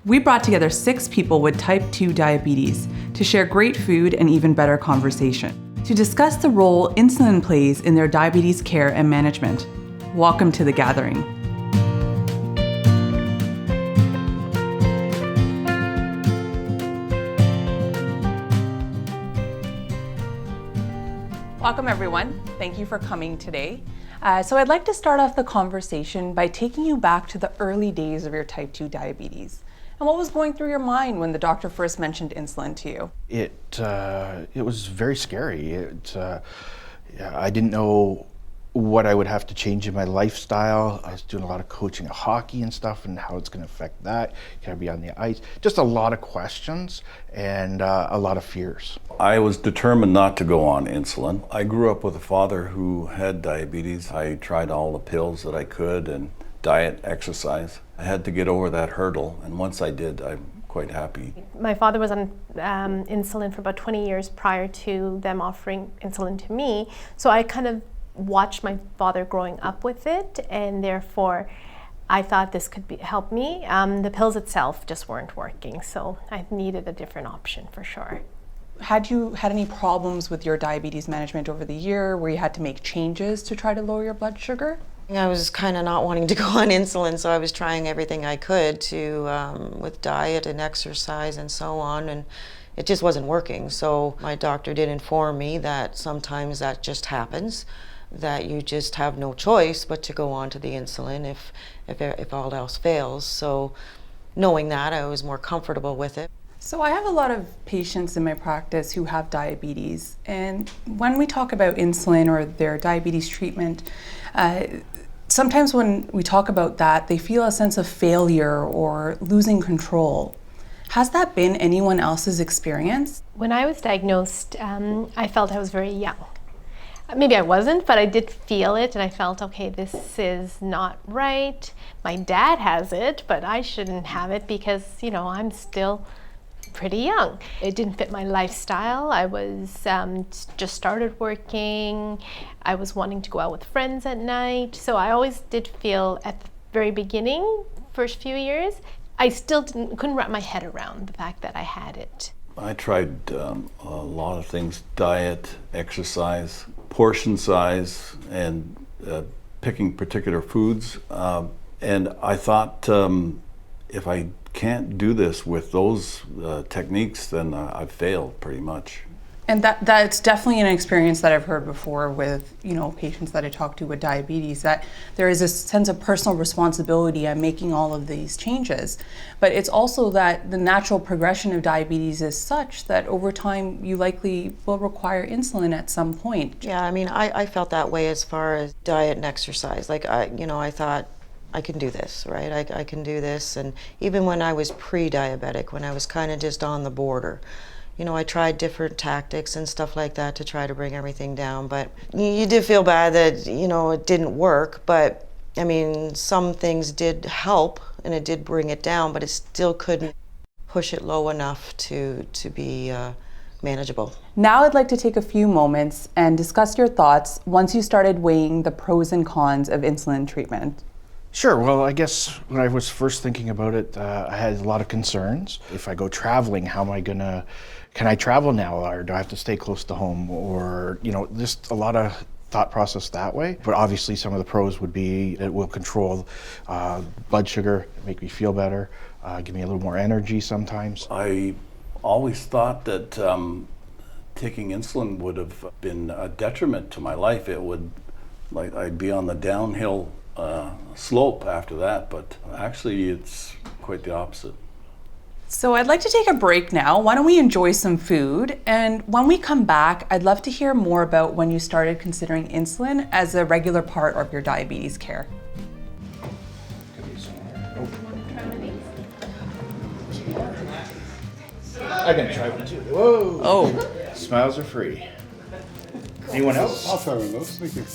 We brought together 6 people with type 2 diabetes to share great food and even better conversation, to discuss the role insulin plays in their diabetes care and management. Welcome to the gathering. Welcome everyone. Thank you for coming today. So I'd like to start off the conversation by taking you back to the early days of your type 2 diabetes. And what was going through your mind when the doctor first mentioned insulin to you? It was very scary. I didn't know what I would have to change in my lifestyle. I was doing a lot of coaching of hockey and stuff and how it's going to affect that. Can I be on the ice? Just a lot of questions and a lot of fears. I was determined not to go on insulin. I grew up with a father who had diabetes. I tried all the pills that I could and diet, exercise. I had to get over that hurdle, and once I did, I'm quite happy. My father was on insulin for about 20 years prior to them offering insulin to me, so I kind of watched my father growing up with it, and therefore I thought this could help me. The pills itself just weren't working, so I needed a different option for sure. Had you had any problems with your diabetes management over the year where you had to make changes to try to lower your blood sugar? I was kind of not wanting to go on insulin, so I was trying everything I could to with diet and exercise and so on, and it just wasn't working. So my doctor did inform me that sometimes that just happens, that you just have no choice but to go on to the insulin if all else fails. So knowing that, I was more comfortable with it. So I have a lot of patients in my practice who have diabetes, and when we talk about insulin or their diabetes treatment, sometimes when we talk about that, they feel a sense of failure or losing control. Has that been anyone else's experience? When I was diagnosed, I felt I was very young. Maybe I wasn't, but I did feel it, and I felt, okay, this is not right. My dad has it, but I shouldn't have it because, I'm still pretty young. It didn't fit my lifestyle. I was just started working. I was wanting to go out with friends at night. So I always did feel at the very beginning, first few years, I still couldn't wrap my head around the fact that I had it. I tried a lot of things: diet, exercise, portion size, and picking particular foods. And I thought, if I can't do this with those techniques, then I've failed pretty much. And that's definitely an experience that I've heard before with patients that I talk to with diabetes, that there is a sense of personal responsibility. I'm making all of these changes, but it's also that the natural progression of diabetes is such that over time you likely will require insulin at some point. Yeah, I felt that way as far as diet and exercise. Like I thought, I can do this, right? I can do this. And even when I was pre-diabetic, when I was kind of just on the border, I tried different tactics and stuff like that to try to bring everything down. But you did feel bad that, it didn't work. But some things did help and it did bring it down, but it still couldn't push it low enough to be manageable. Now I'd like to take a few moments and discuss your thoughts once you started weighing the pros and cons of insulin treatment. Sure. Well, I guess when I was first thinking about it, I had a lot of concerns. If I go traveling, can I travel now, or do I have to stay close to home? Or, just a lot of thought process that way. But obviously some of the pros would be it will control blood sugar, make me feel better, give me a little more energy sometimes. I always thought that taking insulin would have been a detriment to my life. I'd be on the downhill slope after that, but actually it's quite the opposite. So I'd like to take a break now. Why don't we enjoy some food? And when we come back, I'd love to hear more about when you started considering insulin as a regular part of your diabetes care. I'm gonna try one too. Whoa! Oh. Smiles are free. Anyone else? I'll try one of those. Thank you.